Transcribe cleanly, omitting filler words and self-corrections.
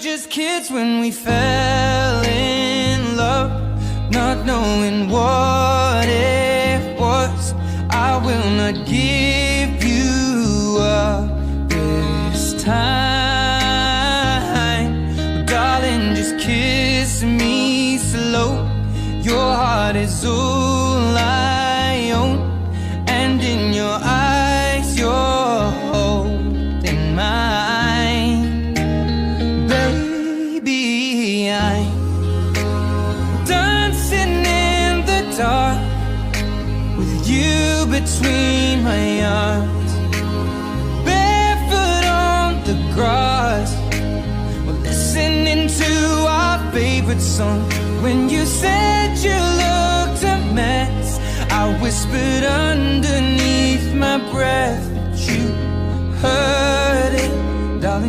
just kids when we fell in love, not knowing what it was. I will not give you up this time, but darling, just kiss me slow. Your heart is all I own, and in your eyes you're holding mine. Baby, I'm dancing in the dark with you between my arms, barefoot on the grass. We're listening to our favorite song. When you said you looked a mess, I whispered underneath my breath that you heard it, darling.